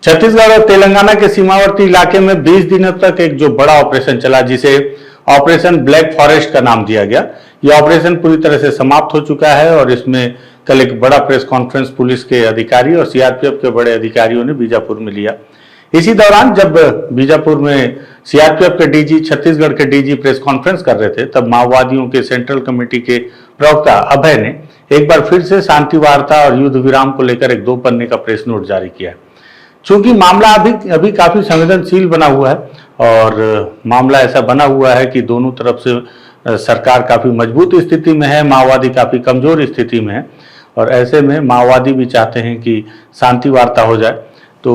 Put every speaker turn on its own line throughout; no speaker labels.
छत्तीसगढ़ और तेलंगाना के सीमावर्ती इलाके में 20 दिनों तक एक जो बड़ा ऑपरेशन चला, जिसे ऑपरेशन ब्लैक फॉरेस्ट का नाम दिया गया, यह ऑपरेशन पूरी तरह से समाप्त हो चुका है। और इसमें कल एक बड़ा प्रेस कॉन्फ्रेंस पुलिस के अधिकारी और सीआरपीएफ के बड़े अधिकारियों ने बीजापुर में लिया। इसी दौरान जब बीजापुर में सीआरपीएफ के डीजी, छत्तीसगढ़ के डीजी प्रेस कॉन्फ्रेंस कर रहे थे, तब माओवादियों के सेंट्रल कमेटी के प्रवक्ता अभय ने एक बार फिर से शांति वार्ता और युद्ध विराम को लेकर एक 2 पन्ने का प्रेस नोट जारी किया। चूंकि मामला अभी काफी संवेदनशील बना हुआ है और मामला ऐसा बना हुआ है कि दोनों तरफ से सरकार काफी मजबूत स्थिति में है, माओवादी काफी कमजोर स्थिति में है, और ऐसे में माओवादी भी चाहते हैं कि शांति वार्ता हो जाए। तो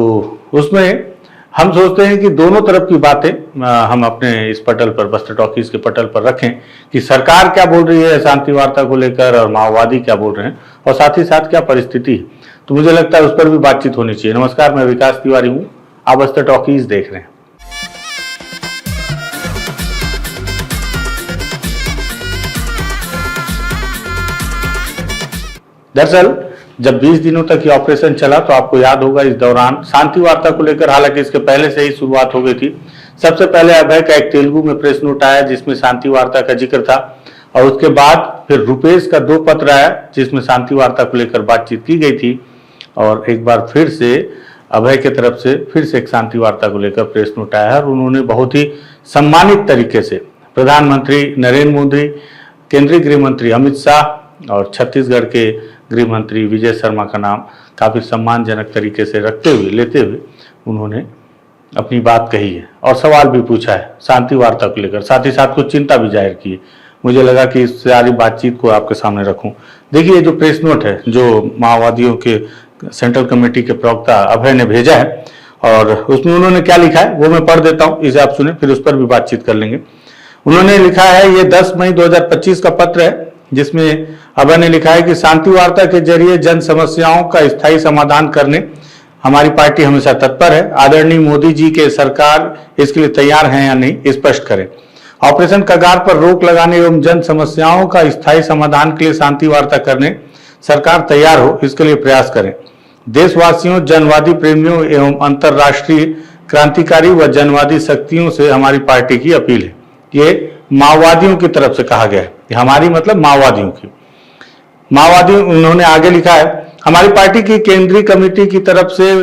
उसमें हम सोचते हैं कि दोनों तरफ की बातें हम अपने इस पटल पर, बस्तर टॉकीज के पटल पर रखें कि सरकार क्या बोल रही है शांति वार्ता को लेकर और माओवादी क्या बोल रहे हैं, और साथ ही साथ क्या परिस्थिति है। तो मुझे लगता है उस पर भी बातचीत होनी चाहिए। नमस्कार, मैं विकास तिवारी हूं, आप बस्तर टॉकीज देख रहे हैं। दरअसल जब 20 दिनों तक ये ऑपरेशन चला तो आपको याद होगा इस दौरान शांति वार्ता को लेकर, हालांकि इसके पहले से ही शुरुआत हो गई थी। सबसे पहले अभय का एक तेलुगु में प्रेस नोट आया जिसमें शांति वार्ता का जिक्र था, और उसके बाद फिर रुपेश का 2 पत्र आया जिसमें शांति वार्ता को लेकर बातचीत की गई थी, और एक बार फिर से अभय की तरफ से फिर से एक शांति वार्ता को लेकर प्रेस नोट आया है। और उन्होंने बहुत ही सम्मानित तरीके से प्रधानमंत्री नरेंद्र मोदी, केंद्रीय गृह मंत्री अमित शाह और छत्तीसगढ़ के गृह मंत्री विजय शर्मा का नाम काफी सम्मानजनक तरीके से लेते हुए उन्होंने अपनी बात कही है और सवाल भी पूछा है शांति वार्ता को लेकर, साथ ही साथ कुछ चिंता भी जाहिर की है। मुझे लगा कि इस सारी बातचीत को आपके सामने रखूं। देखिए, जो प्रेस नोट है जो माओवादियों के सेंट्रल कमेटी के प्रवक्ता अभय ने भेजा है, और उसमें उन्होंने क्या लिखा है वो मैं पढ़ देता हूं, इसे आप सुने, फिर उस पर भी बातचीत कर लेंगे। उन्होंने लिखा है, ये 10 मई 2025 का पत्र है जिसमें अभय ने लिखा है कि शांति वार्ता के जरिए जन समस्याओं का स्थायी समाधान करने हमारी पार्टी हमेशा तत्पर है। आदरणीय मोदी जी के सरकार इसके लिए तैयार है या नहीं, स्पष्ट करें। ऑपरेशन कगार पर रोक लगाने एवं जन समस्याओं का स्थायी समाधान के लिए शांति वार्ता करने सरकार तैयार हो, इसके लिए प्रयास करें। देशवासियों, जनवादी प्रेमियों एवं अंतर्राष्ट्रीय क्रांतिकारी व जनवादी शक्तियों से हमारी पार्टी की अपील है। ये माओवादियों की तरफ से कहा गया है, हमारी मतलब माओवादियों की। माओवादी उन्होंने आगे लिखा है, हमारी पार्टी की केंद्रीय कमेटी की तरफ से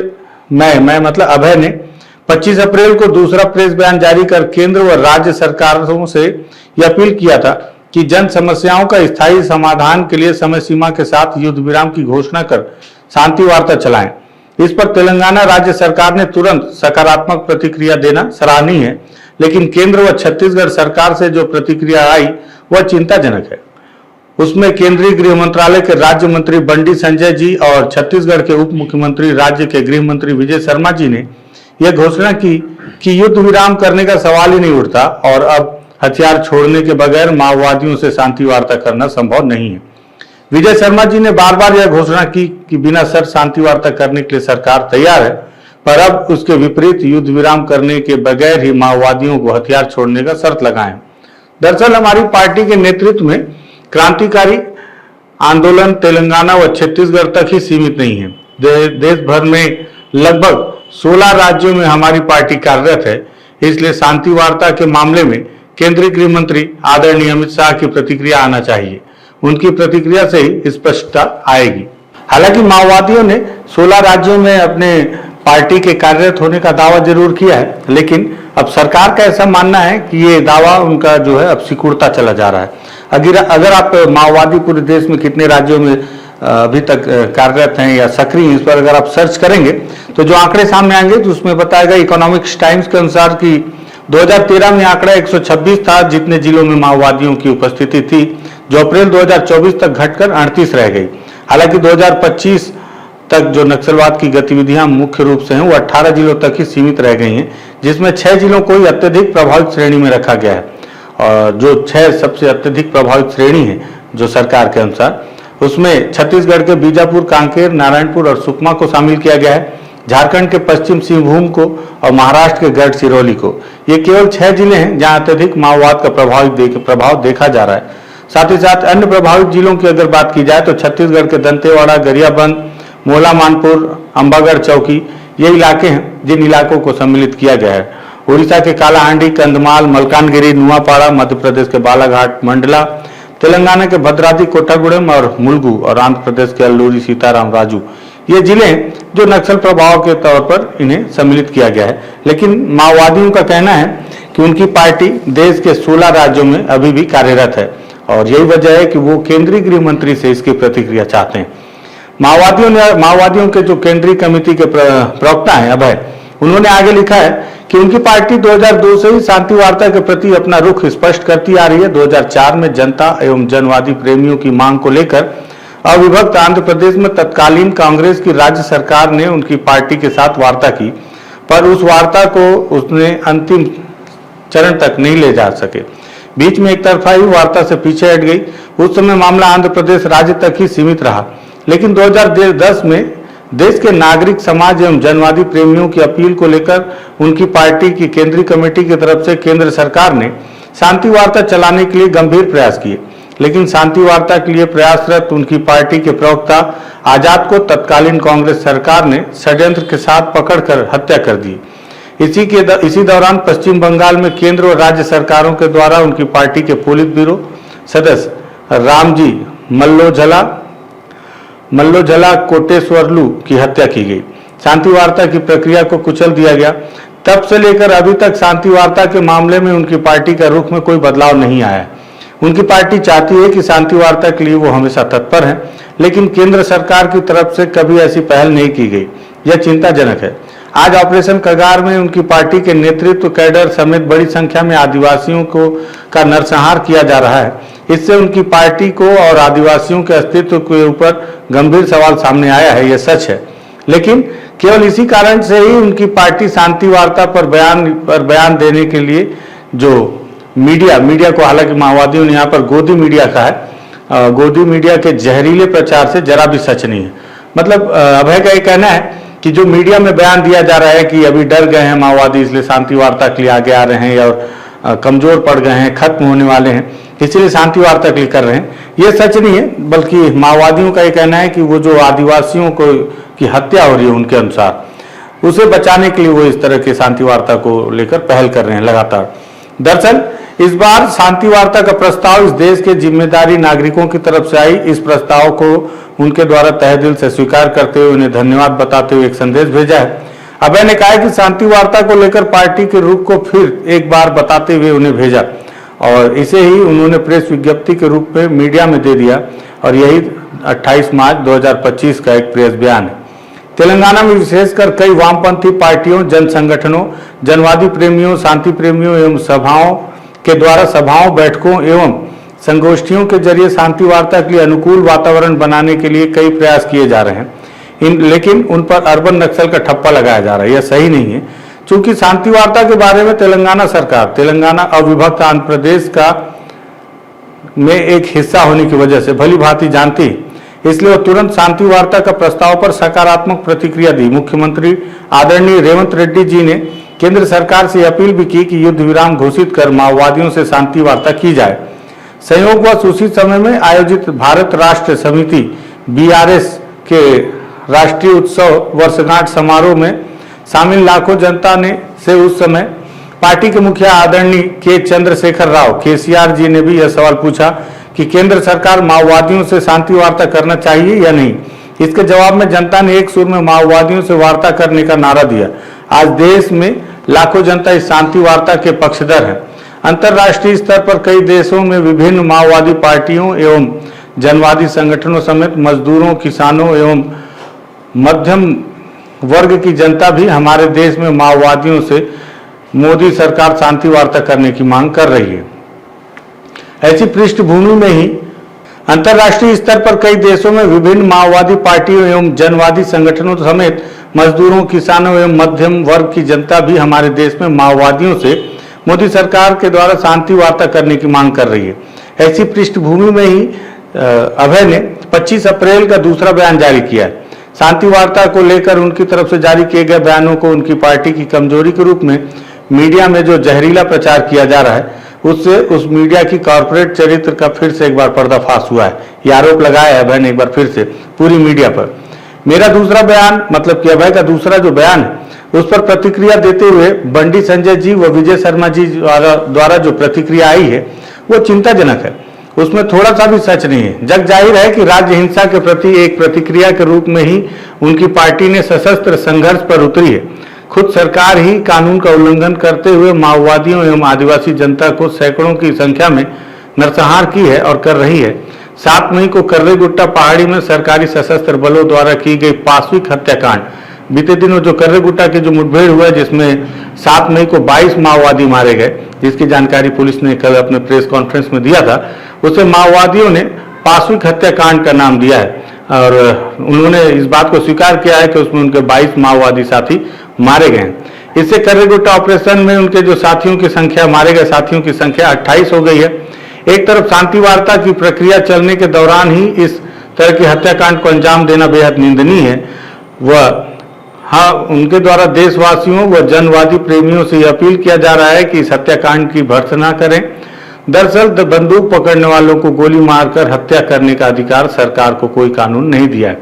मैं मतलब अभय ने 25 अप्रैल को दूसरा प्रेस बयान जारी कर केंद्र व राज्य सरकारों से यह अपील किया था कि जन समस्याओं का स्थायी समाधान के लिए समय सीमा के साथ युद्ध विराम की घोषणा कर शांति वार्ता चलाएं। इस पर तेलंगाना राज्य सरकार ने तुरंत सकारात्मक प्रतिक्रिया देना सराहनीय है, लेकिन केंद्र व छत्तीसगढ़ सरकार से जो प्रतिक्रिया आई वह चिंताजनक है। उसमें केंद्रीय गृह मंत्रालय के राज्य मंत्री बंडी संजय जी और छत्तीसगढ़ के उप मुख्यमंत्री राज्य के गृह मंत्री विजय शर्मा जी ने यह घोषणा की कि युद्ध विराम करने का सवाल ही नहीं उठता और अब हथियार छोड़ने के बगैर माओवादियों से शांति वार्ता करना संभव नहीं है। विजय शर्मा जी ने बार बार यह घोषणा की कि बिना शर्त शांति वार्ता करने के लिए सरकार तैयार है, पर अब उसके विपरीत युद्ध विराम करने के बगैर ही माओवादियों को हथियार छोड़ने का शर्त लगाएं। दरअसल हमारी पार्टी के नेतृत्व में क्रांतिकारी आंदोलन तेलंगाना व छत्तीसगढ़ तक ही सीमित नहीं है। देश भर में लगभग 16 राज्यों में हमारी पार्टी कार्यरत है, इसलिए शांति वार्ता के मामले में केंद्रीय गृह मंत्री आदरणीय अमित शाह की प्रतिक्रिया आना चाहिए। उनकी प्रतिक्रिया से ही स्पष्टता आएगी। हालांकि माओवादियों ने 16 राज्यों में अपने पार्टी के कार्यरत होने का दावा जरूर किया है, लेकिन अब सरकार का ऐसा मानना है कि ये दावा उनका जो है अब सिकुड़ता चला जा रहा है। अगर आप माओवादी पूरे देश में कितने राज्यों में अभी तक कार्यरत हैं या सक्रिय हैं, इस पर अगर आप सर्च करेंगे तो जो आंकड़े सामने आएंगे तो उसमें बताएगा इकोनॉमिक्स टाइम्स के अनुसार कि 2013 में आंकड़ा 126 था जितने जिलों में माओवादियों की उपस्थिति थी, जो अप्रैल 2024 तक घटकर 38 रह गई। हालांकि 2025 तक जो नक्सलवाद की गतिविधियां मुख्य रूप से हैं वो 18 जिलों तक ही सीमित रह गई हैं, जिसमें 6 जिलों को ही अत्यधिक प्रभावित श्रेणी में रखा गया है। और जो 6 सबसे अत्यधिक प्रभावित श्रेणी है जो सरकार के अनुसार, उसमें छत्तीसगढ़ के बीजापुर, कांकेर, नारायणपुर और सुकमा को शामिल किया गया है, झारखंड के पश्चिम सिंहभूम को और महाराष्ट्र के गढ़चिरौली को। ये केवल 6 जिले हैं जहां अत्यधिक माओवाद का प्रभाव देखा जा रहा है। साथ ही साथ अन्य प्रभावित जिलों की अगर बात की जाए तो छत्तीसगढ़ के दंतेवाड़ा, गरियाबंद, मोला मानपुर, अंबागढ़ चौकी, ये इलाके हैं जिन इलाकों को सम्मिलित किया गया है। उड़ीसा के कालाहांडी, कंधमाल, मलकानगिरी, नुआपाड़ा, मध्य प्रदेश के बालाघाट, मंडला, तेलंगाना के भद्राद्री कोट्टागुड़ेम और मुलुगु और आंध्र प्रदेश के अल्लूरी सीताराम राजू, ये जिले जो नक्सल प्रभाव के तौर पर इन्हें सम्मिलित किया गया है। लेकिन माओवादियों का कहना है कि उनकी पार्टी देश के 16 राज्यों में अभी भी कार्यरत है और यही वजह है कि वो केंद्रीय गृह मंत्री से इसकी प्रतिक्रिया चाहते हैं। माओवादियों के जो केंद्रीय कमेटी के प्रवक्ता हैं अभय, उन्होंने आगे लिखा है कि उनकी पार्टी 2002 से ही शांति वार्ता के प्रति अपना रुख स्पष्ट करती आ रही है। 2004 में जनता एवं जनवादी प्रेमियों की मांग को लेकर अविभक्त आंध्र प्रदेश में तत्कालीन कांग्रेस की राज्य सरकार ने उनकी पार्टी के साथ वार्ता की, पर उस वार्ता को उसने अंतिम चरण तक नहीं ले जा सके। बीच में एक तरफा ही वार्ता से पीछे हट गई। उस समय मामला आंध्र प्रदेश राज्य तक ही सीमित रहा। लेकिन 2010 में देश के नागरिक समाज एवं जनवादी प्रेमियों की अपील को लेकर उनकी पार्टी की केंद्रीय कमेटी की तरफ से केंद्र सरकार ने शांति वार्ता चलाने के लिए गंभीर प्रयास किए। लेकिन शांति वार्ता के लिए प्रयासरत उनकी पार्टी के प्रवक्ता आजाद को तत्कालीन कांग्रेस सरकार ने षड्यंत्र के साथ पकड़कर हत्या कर दी। इसी दौरान पश्चिम बंगाल में केंद्र और राज्य सरकारों के द्वारा उनकी पार्टी के पोलित ब्यूरो सदस्य रामजी मल्लोझला कोटेश्वरलू की हत्या की गई। शांति वार्ता की प्रक्रिया को कुचल दिया गया। तब से लेकर अभी तक शांति वार्ता के मामले में उनकी पार्टी का रुख में कोई बदलाव नहीं आया। उनकी पार्टी चाहती है कि शांति वार्ता के लिए वो हमेशा तत्पर है, लेकिन केंद्र सरकार की तरफ से कभी ऐसी पहल नहीं की गई। यह चिंताजनक है। आज ऑपरेशन कगार में उनकी पार्टी के नेतृत्व, कैडर समेत बड़ी संख्या में आदिवासियों का नरसंहार किया जा रहा है। इससे उनकी पार्टी को और आदिवासियों के अस्तित्व के ऊपर गंभीर सवाल सामने आया है, यह सच है। लेकिन केवल इसी कारण से ही उनकी पार्टी शांति वार्ता पर बयान देने के लिए जो मीडिया को, हालांकि माओवादियों ने यहाँ पर गोदी मीडिया कहा है, गोदी मीडिया के जहरीले प्रचार से जरा भी सच नहीं है। मतलब अभय का ये कहना है कि जो मीडिया में बयान दिया जा रहा है कि अभी डर गए हैं माओवादी, इसलिए शांति वार्ता के लिए आगे आ रहे हैं, या कमजोर पड़ गए हैं, खत्म होने वाले हैं, इसलिए शांति वार्ता के लिए कर रहे हैं, ये सच नहीं है। बल्कि माओवादियों का ये कहना है कि वो जो आदिवासियों की हत्या हो रही है उनके अनुसार, उसे बचाने के लिए वो इस तरह के शांति वार्ता को लेकर पहल कर रहे हैं लगातार। दरअसल इस बार शांति वार्ता का प्रस्ताव इस देश के जिम्मेदारी नागरिकों की तरफ से आई। इस प्रस्ताव को उनके द्वारा तहे दिल से स्वीकार करते हुए उन्हें धन्यवाद बताते हुए एक संदेश भेजा है। अभय ने कहा कि शांति वार्ता को लेकर पार्टी के रुख को फिर एक बार बताते हुए उन्हें भेजा और इसे ही उन्होंने प्रेस विज्ञप्ति के रूप में मीडिया में दे दिया और यही 28 मार्च 2025 का एक प्रेस बयान है। तेलंगाना में विशेषकर कई वामपंथी पार्टियों, जन संगठनों, जनवादी प्रेमियों, शांति प्रेमियों एवं सभाओं के द्वारा सभाओं, बैठकों एवं संगोष्ठियों के जरिए शांति वार्ता के लिए अनुकूल वातावरण बनाने के लिए कई प्रयास किए जा रहे हैं। लेकिन उन पर अर्बन नक्सल का ठप्पा लगाया जा रहा है, यह सही नहीं है। चूंकि शांति वार्ता के बारे में तेलंगाना सरकार, तेलंगाना अविभक्त आंध्र प्रदेश का में एक हिस्सा होने की वजह से भली भांति जानती, इसलिए वो तुरंत शांति वार्ता का प्रस्ताव पर सकारात्मक प्रतिक्रिया दी। मुख्यमंत्री आदरणीय रेवंत रेड्डी जी ने केंद्र सरकार से अपील भी की कि युद्ध विराम घोषित कर माओवादियों से शांति वार्ता की जाए। संयोगवश उसी समय में आयोजित भारत राष्ट्र समिति BRS के राष्ट्रीय उत्सव वर्षगांठ समारोह में शामिल लाखों जनता ने से उस समय पार्टी के मुखिया आदरणीय के चंद्रशेखर राव KCR जी ने भी यह सवाल पूछा कि केंद्र सरकार माओवादियों से शांति वार्ता करना चाहिए या नहीं। इसके जवाब में जनता ने एक सुर में माओवादियों से वार्ता करने का नारा दिया। आज देश में लाखों जनता इस शांति वार्ता के पक्षधर है। अंतर्राष्ट्रीय स्तर पर कई देशों में विभिन्न माओवादी पार्टियों एवं जनवादी संगठनों समेत मजदूरों, किसानों एवं मध्यम वर्ग की जनता भी हमारे देश में माओवादियों से मोदी सरकार शांति वार्ता करने की मांग कर रही है। ऐसी पृष्ठभूमि में ही अंतर्राष्ट्रीय स्तर पर कई देशों में विभिन्न माओवादी पार्टियों एवं जनवादी संगठनों समेत मजदूरों, किसानों एवं मध्यम वर्ग की जनता भी हमारे देश में माओवादियों से मोदी सरकार के द्वारा शांति वार्ता करने की मांग कर रही है। ऐसी पृष्ठभूमि में ही अभय ने 25 अप्रैल का दूसरा बयान जारी किया है। शांति वार्ता को लेकर उनकी तरफ से जारी किए गए बयानों को उनकी पार्टी की कमजोरी के रूप में मीडिया में जो जहरीला प्रचार किया जा रहा है, उससे उस मीडिया की कॉर्पोरेट चरित्र का फिर से एक बार पर्दाफाश हुआ है। ये आरोप लगाया है अभय ने एक बार फिर से पूरी मीडिया पर। मेरा दूसरा बयान मतलब कि अभय का दूसरा जो बयान है उस पर प्रतिक्रिया देते हुए बंडी संजय जी व विजय शर्मा जी द्वारा जो प्रतिक्रिया आई है वो चिंताजनक है। उसमें थोड़ा सा भी सच नहीं है। जग जाहिर है कि राज्य हिंसा के प्रति एक प्रतिक्रिया के रूप में ही उनकी पार्टी ने सशस्त्र संघर्ष पर उतरी है। खुद सरकार ही कानून का उल्लंघन करते हुए माओवादियों एवं आदिवासी जनता को सैकड़ों की संख्या में नरसंहार की है और कर रही है। 7 मई को कर्रेगुट्टा पहाड़ी में सरकारी सशस्त्र बलों द्वारा की गई पाशविक हत्याकांड, बीते दिनों जो कर्रेगुट्टा की जो मुठभेड़ हुआ जिसमें 7 मई को 22 माओवादी मारे गए, जिसकी जानकारी पुलिस ने कल अपने प्रेस कॉन्फ्रेंस में दिया था, उसे माओवादियों ने पाशविक हत्याकांड का नाम दिया है और उन्होंने इस बात को स्वीकार किया है कि उसमें उनके 22 माओवादी साथी मारे गए हैं। इससे कर्रेगुट्टा ऑपरेशन में उनके जो साथियों की संख्या, मारे गए साथियों की संख्या 28 हो गई है। एक तरफ शांति वार्ता की प्रक्रिया चलने के दौरान ही इस तरह के हत्याकांड को अंजाम देना बेहद निंदनीय है। वह उनके द्वारा देशवासियों व जनवादी प्रेमियों से यह अपील किया जा रहा है कि इस हत्याकांड की भर्त्सना करें। दरअसल बंदूक पकड़ने वालों को गोली मारकर हत्या करने का अधिकार सरकार को कोई कानून नहीं दिया है।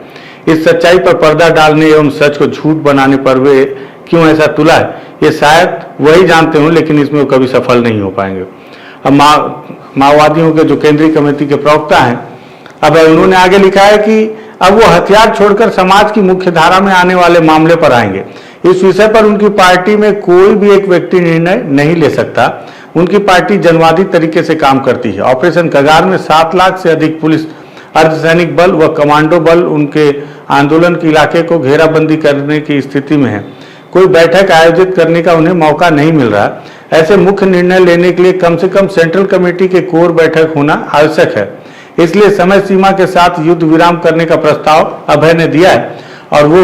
इस सच्चाई पर पर्दा डालने एवं सच को झूठ बनाने पर वे क्यों ऐसा तुला है, ये शायद वही जानते हों, लेकिन इसमें वो कभी सफल नहीं हो पाएंगे। अब माओवादियों के जो केंद्रीय कमेटी के प्रवक्ता हैं, अब उन्होंने आगे लिखा है कि अब वो हथियार छोड़कर समाज की मुख्य धारा में आने वाले मामले पर आएंगे। इस विषय पर उनकी पार्टी में कोई भी एक व्यक्ति निर्णय नहीं ले सकता। उनकी पार्टी जनवादी तरीके से काम करती है। ऑपरेशन कगार में 7 लाख से अधिक पुलिस, अर्धसैनिक बल व कमांडो बल उनके आंदोलन के इलाके को घेराबंदी करने की स्थिति में है। कोई बैठक आयोजित करने का उन्हें मौका नहीं मिल रहा। ऐसे मुख्य निर्णय लेने के लिए कम से कम सेंट्रल कमेटी के कोर बैठक होना आवश्यक है। इसलिए समय सीमा के साथ युद्ध विराम करने का प्रस्ताव अभय ने दिया है और वो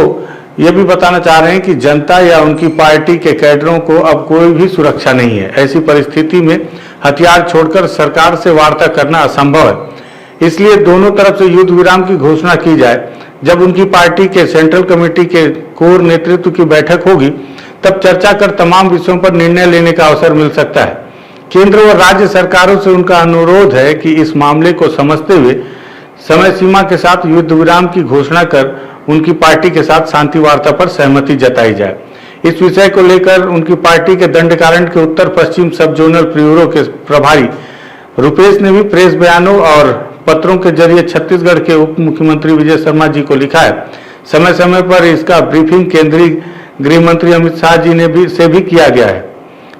ये भी बताना चाह रहे हैं कि जनता या उनकी पार्टी के कैडरों को अब कोई भी सुरक्षा नहीं है। ऐसी परिस्थिति में हथियार छोड़कर सरकार से वार्ता करना असंभव है। इसलिए दोनों तरफ से युद्ध विराम की घोषणा की जाए। जब उनकी पार्टी के सेंट्रल कमेटी के कोर नेतृत्व की बैठक होगी तब चर्चा कर तमाम विषयों पर निर्णय लेने का अवसर मिल सकता है। केंद्र व राज्य सरकारों से उनका अनुरोध है कि इस मामले को समझते हुए समय सीमा के साथ युद्ध विराम की घोषणा कर उनकी पार्टी के साथ शांति वार्ता पर सहमति जताई जाए। इस विषय को लेकर उनकी पार्टी के दंडकारण के उत्तर पश्चिम सब जोनल ब्यूरो के प्रभारी रुपेश ने भी प्रेस बयानों और पत्रों के जरिए छत्तीसगढ़ के उप मुख्यमंत्री विजय शर्मा जी को लिखा है। समय समय पर इसका ब्रीफिंग केंद्रीय गृह मंत्री अमित शाह जी ने भी किया गया है।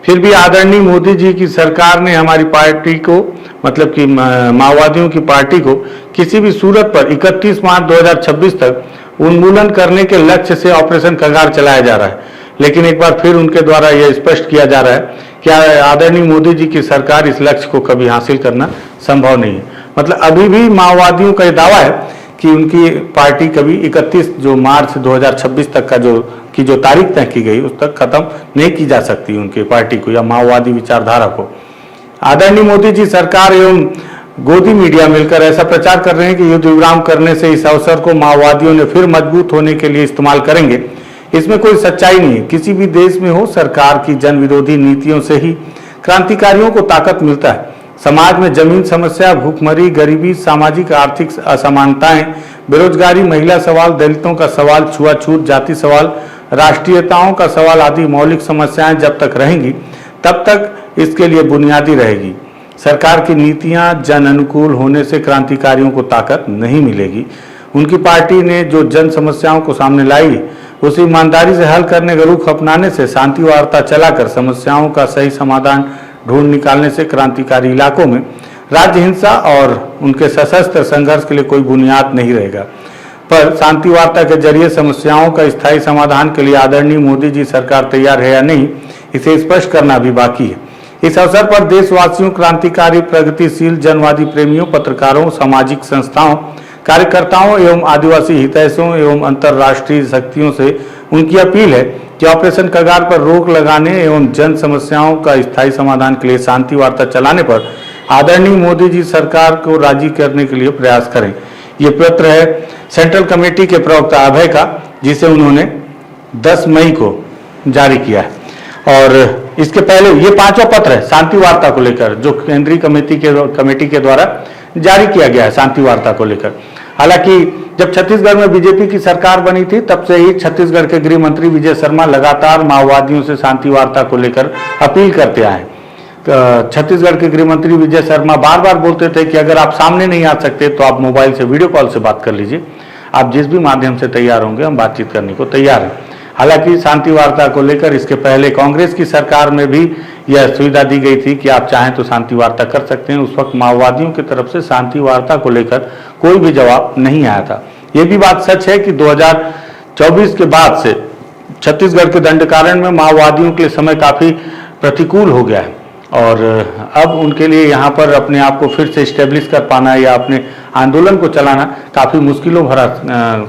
फिर भी आदरणीय मोदी जी की सरकार ने हमारी पार्टी को, मतलब कि माओवादियों की पार्टी को किसी भी सूरत पर 31 मार्च 2026 तक उन्मूलन करने के लक्ष्य से ऑपरेशन कगार चलाया जा रहा है। लेकिन एक बार फिर उनके द्वारा यह स्पष्ट किया जा रहा है कि आदरणीय मोदी जी की सरकार इस लक्ष्य को कभी हासिल करना संभव नहीं है। मतलब अभी भी माओवादियों का यह दावा है कि उनकी पार्टी कभी 31 जो मार्च 2026 तक का जो तारीख तय की गई उस तक खत्म नहीं की जा सकती उनकी पार्टी को या माओवादी विचारधारा को। आदरणीय मोदी जी सरकार एवं गोदी मीडिया मिलकर ऐसा प्रचार कर रहे हैं कि युद्ध विराम करने से इस अवसर को माओवादियों ने फिर मजबूत होने के लिए इस्तेमाल करेंगे। इसमें कोई सच्चाई नहीं है। किसी भी देश में हो, सरकार की जन विरोधी नीतियों से ही क्रांतिकारियों को ताकत मिलता है। समाज में जमीन समस्या, भूखमरी, गरीबी, सामाजिक आर्थिक असमानताएं, बेरोजगारी, महिला सवाल, दलितों का सवाल, छुआछूत, जाति सवाल, राष्ट्रीयताओं का सवाल आदि मौलिक समस्याएं जब तक रहेंगी तब तक इसके लिए बुनियादी रहेगी। सरकार की नीतियां जन अनुकूल होने से क्रांतिकारियों को ताकत नहीं मिलेगी। उनकी पार्टी ने जो जन समस्याओं को सामने लाई उसे ईमानदारी से हल करने का रुख अपनाने से, शांति वार्ता चलाकर समस्याओं का सही समाधान ढूंढ निकालने से क्रांतिकारी इलाकों में राज्य हिंसा और उनके सशस्त्र संघर्ष के लिए कोई बुनियाद नहीं रहेगा। पर शांति वार्ता के जरिए समस्याओं का स्थायी समाधान के लिए आदरणीय मोदी जी सरकार तैयार है या नहीं, इसे स्पष्ट करना भी बाकी है। इस अवसर पर देशवासियों, क्रांतिकारी, प्रगतिशील, जनवादी प्रेमियों, पत्रकारों, सामाजिक संस्थाओं, कार्यकर्ताओं एवं आदिवासी हितैषियों एवं अंतर्राष्ट्रीय शक्तियों से उनकी अपील है कि ऑपरेशन कगार पर रोक लगाने एवं जन समस्याओं का स्थायी समाधान के लिए शांति वार्ता चलाने पर आदरणीय मोदी जी सरकार को राजी करने के लिए प्रयास करें। ये पत्र है सेंट्रल कमेटी के प्रवक्ता अभय का, जिसे उन्होंने 10 मई को जारी किया है। और इसके पहले ये 5वां पत्र है शांति वार्ता को लेकर, जो केंद्रीय कमेटी के द्वारा जारी किया गया है शांति वार्ता को लेकर। हालांकि जब छत्तीसगढ़ में बीजेपी की सरकार बनी थी तब से ही छत्तीसगढ़ के गृह मंत्री विजय शर्मा लगातार माओवादियों से शांति वार्ता को लेकर अपील करते आए। छत्तीसगढ़ के गृह मंत्री विजय शर्मा बार बार बोलते थे कि अगर आप सामने नहीं आ सकते तो आप मोबाइल से वीडियो कॉल से बात कर लीजिए, आप जिस भी माध्यम से तैयार होंगे हम बातचीत करने को तैयार हैं। हालांकि शांति वार्ता को लेकर इसके पहले कांग्रेस की सरकार में भी यह सुविधा दी गई थी कि आप चाहें तो शांति वार्ता कर सकते हैं। उस वक्त माओवादियों की तरफ से शांति वार्ता को लेकर कोई भी जवाब नहीं आया था। ये भी बात सच है कि 2024 के बाद से छत्तीसगढ़ के दंडकारण्य में माओवादियों के लिए समय काफी प्रतिकूल हो गया है और अब उनके लिए यहाँ पर अपने आप को फिर से स्टेब्लिश कर पाना या अपने आंदोलन को चलाना काफी मुश्किलों भरा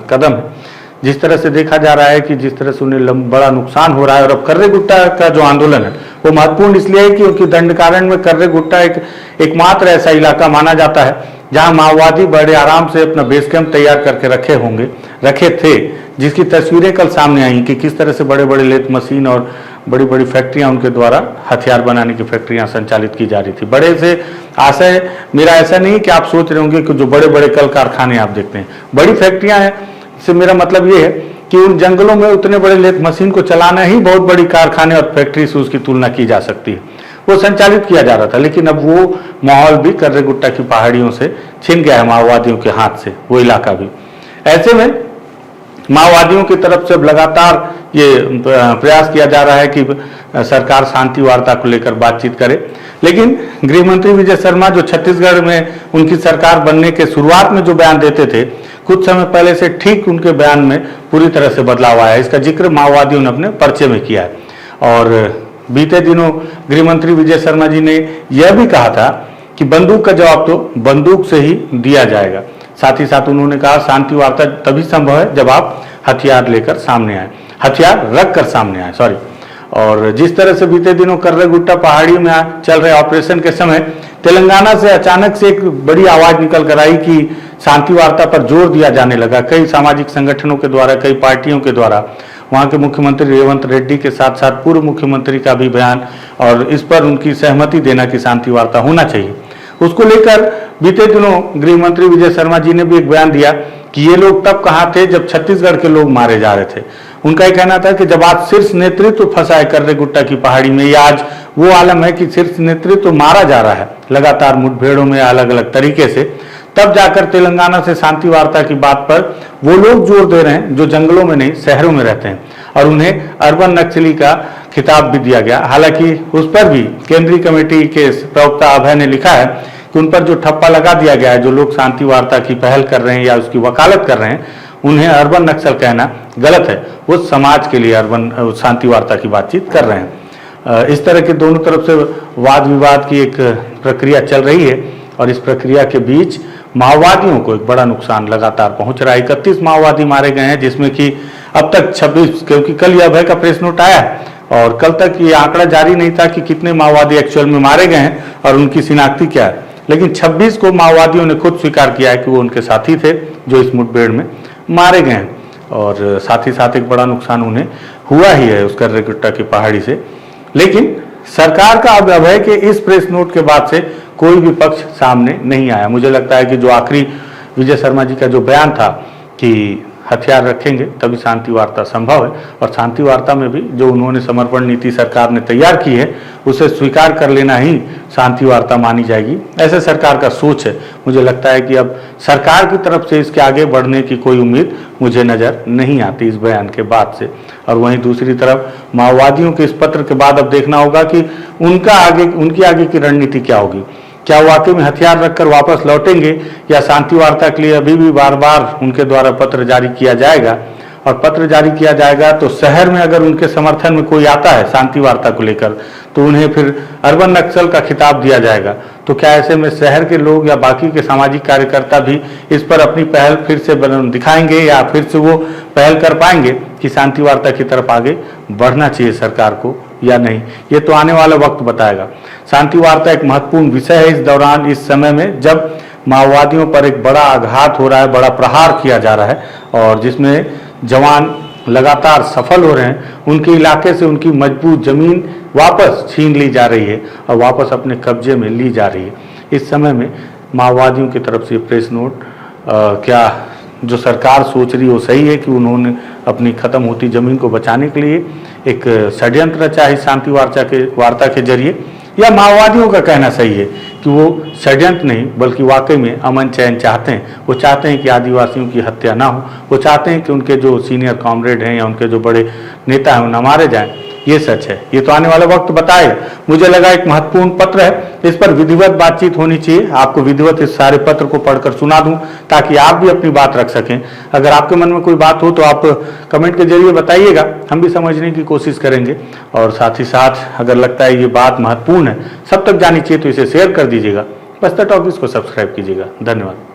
कदम है। जिस तरह से देखा जा रहा है कि जिस तरह से उन्हें बड़ा नुकसान हो रहा है और अब कर्रे गुट्टा का जो आंदोलन है वो महत्वपूर्ण इसलिए है क्योंकि दंडकारण्य में कर्रे गुट्टा एकमात्र ऐसा इलाका माना जाता है जहां माओवादी बड़े आराम से अपना बेस कैंप तैयार करके रखे थे, जिसकी तस्वीरें कल सामने आई कि किस तरह से बड़े बड़े लेथ मशीन और बड़ी बड़ी फैक्ट्रियां उनके द्वारा हथियार बनाने की फैक्ट्रियां संचालित की जा रही थी। बड़े से आशय मेरा ऐसा नहीं कि आप सोच रहे होंगे कि जो बड़े बड़े कल कारखाने आप देखते हैं, बड़ी फैक्ट्रियां हैं, इससे मेरा मतलब ये है कि उन जंगलों में उतने बड़े लेथ मशीन को चलाना ही बहुत बड़ी कारखाने और फैक्ट्री से उसकी तुलना की जा सकती है। वो संचालित किया जा रहा था, लेकिन अब वो माहौल भी कर्रे गुट्टा की पहाड़ियों से छिन गया है माओवादियों के हाथ से, वो इलाका भी। ऐसे में माओवादियों की तरफ से लगातार ये प्रयास किया जा रहा है कि सरकार शांति वार्ता को लेकर बातचीत करे, लेकिन गृह मंत्री विजय शर्मा जो छत्तीसगढ़ में उनकी सरकार बनने के शुरुआत में जो बयान देते थे, कुछ समय पहले से ठीक उनके बयान में पूरी तरह से बदलाव आया है। इसका जिक्र माओवादियों ने अपने पर्चे में किया है और बीते दिनों गृह मंत्री विजय शर्मा जी ने यह भी कहा था कि बंदूक का जवाब तो बंदूक से ही दिया जाएगा। साथ ही साथ उन्होंने कहा शांति वार्ता तभी संभव है जब आप हथियार लेकर सामने आए, हथियार रख कर सामने आए, सॉरी। और जिस तरह से बीते दिनों कर्रे गुट्टा पहाड़ियों में चल रहे ऑपरेशन के समय तेलंगाना से अचानक से एक बड़ी आवाज निकल कर आई कि शांति वार्ता पर जोर दिया जाने लगा। कई सामाजिक संगठनों के द्वारा, कई पार्टियों के द्वारा, वहां के मुख्यमंत्री रेवंत रेड्डी के साथ साथ पूर्व मुख्यमंत्री का भी बयान और इस पर उनकी सहमति देना कि शांति वार्ता होना चाहिए। उसको लेकर बीते दिनों गृह मंत्री विजय शर्मा जी ने भी एक बयान दिया कि ये लोग तब कहाँ थे जब छत्तीसगढ़ के लोग मारे जा रहे थे। उनका यह कहना था कि जब आज शीर्ष नेतृत्व फंसा है कर्रे गुट्टा की पहाड़ी में, या आज वो आलम है कि शीर्ष नेतृत्व मारा जा रहा है लगातार मुठभेड़ों में अलग अलग तरीके से, तब जाकर तेलंगाना से शांति वार्ता की बात पर वो लोग जोर दे रहे हैं जो जंगलों में नहीं शहरों में रहते हैं, और उन्हें अर्बन नक्सली का खिताब भी दिया गया। हालांकि उस पर भी केंद्रीय कमेटी के प्रवक्ता अभय ने लिखा है कि उन पर जो ठप्पा लगा दिया गया है, जो लोग शांति वार्ता की पहल कर रहे हैं या उसकी वकालत कर रहे हैं, उन्हें अर्बन नक्सल कहना गलत है। वो समाज के लिए अर्बन शांति वार्ता की बातचीत कर रहे हैं। इस तरह के दोनों तरफ से वाद विवाद की एक प्रक्रिया चल रही है और इस प्रक्रिया के बीच माओवादियों को एक बड़ा नुकसान लगातार पहुंच रहा है। 31 माओवादी मारे गए हैं, जिसमें कि अब तक 26, क्योंकि कल यह अभय का प्रेस नोट आया और कल तक ये आंकड़ा जारी नहीं था कि कितने माओवादी एक्चुअल में मारे गए हैं और उनकी शिनाख्ती क्या है, लेकिन 26 को माओवादियों ने खुद स्वीकार किया है कि वो उनके साथी थे जो इस मुठभेड़ में मारे गए हैं। और साथ ही साथ एक बड़ा नुकसान उन्हें हुआ ही है उस कर्रे गुट्टा की पहाड़ी से। लेकिन सरकार का अब अभय के इस प्रेस नोट के बाद से कोई भी पक्ष सामने नहीं आया। मुझे लगता है कि जो आखिरी विजय शर्मा जी का जो बयान था कि हथियार रखेंगे तभी शांति वार्ता संभव है, और शांति वार्ता में भी जो उन्होंने समर्पण नीति सरकार ने तैयार की है उसे स्वीकार कर लेना ही शांति वार्ता मानी जाएगी, ऐसे सरकार का सोच है। मुझे लगता है कि अब सरकार की तरफ से इसके आगे बढ़ने की कोई उम्मीद मुझे नजर नहीं आती इस बयान के बाद से। और वहीं दूसरी तरफ माओवादियों के इस पत्र के बाद अब देखना होगा कि उनकी आगे की रणनीति क्या होगी। क्या वाकई में हथियार रखकर वापस लौटेंगे या शांति वार्ता के लिए अभी भी बार बार उनके द्वारा पत्र जारी किया जाएगा, और पत्र जारी किया जाएगा तो शहर में अगर उनके समर्थन में कोई आता है शांति वार्ता को लेकर तो उन्हें फिर अर्बन नक्सल का खिताब दिया जाएगा। तो क्या ऐसे में शहर के लोग या बाकी के सामाजिक कार्यकर्ता भी इस पर अपनी पहल फिर से दिखाएंगे या फिर से वो पहल कर पाएंगे कि शांति वार्ता की तरफ आगे बढ़ना चाहिए सरकार को या नहीं, ये तो आने वाला वक्त बताएगा। शांति वार्ता एक महत्वपूर्ण विषय है इस दौरान, इस समय में जब माओवादियों पर एक बड़ा आघात हो रहा है, बड़ा प्रहार किया जा रहा है और जिसमें जवान लगातार सफल हो रहे हैं। उनके इलाके से उनकी मजबूत जमीन वापस छीन ली जा रही है और वापस अपने कब्जे में ली जा रही है। इस समय में माओवादियों की तरफ से प्रेस नोट क्या जो सरकार सोच रही है वो सही है कि उन्होंने अपनी खत्म होती जमीन को बचाने के लिए एक षड्यंत्र रचा है शांति वार्ता के जरिए, या माओवादियों का कहना सही है कि वो षड्यंत्र नहीं बल्कि वाकई में अमन चैन चाहते हैं। वो चाहते हैं कि आदिवासियों की हत्या ना हो, वो चाहते हैं कि उनके जो सीनियर कॉमरेड हैं या उनके जो बड़े नेता हैं वो न मारे जाएं। ये सच है, ये तो आने वाला वक्त बताएगा। मुझे लगा एक महत्वपूर्ण पत्र है, इस पर विधिवत बातचीत होनी चाहिए। आपको विधिवत इस सारे पत्र को पढ़कर सुना दूं ताकि आप भी अपनी बात रख सकें। अगर आपके मन में कोई बात हो तो आप कमेंट के जरिए बताइएगा, हम भी समझने की कोशिश करेंगे। और साथ ही साथ अगर लगता है ये बात महत्वपूर्ण है, सब तक जानी चाहिए, तो इसे शेयर कर दीजिएगा। बस्तर टॉकीज को सब्सक्राइब कीजिएगा। धन्यवाद।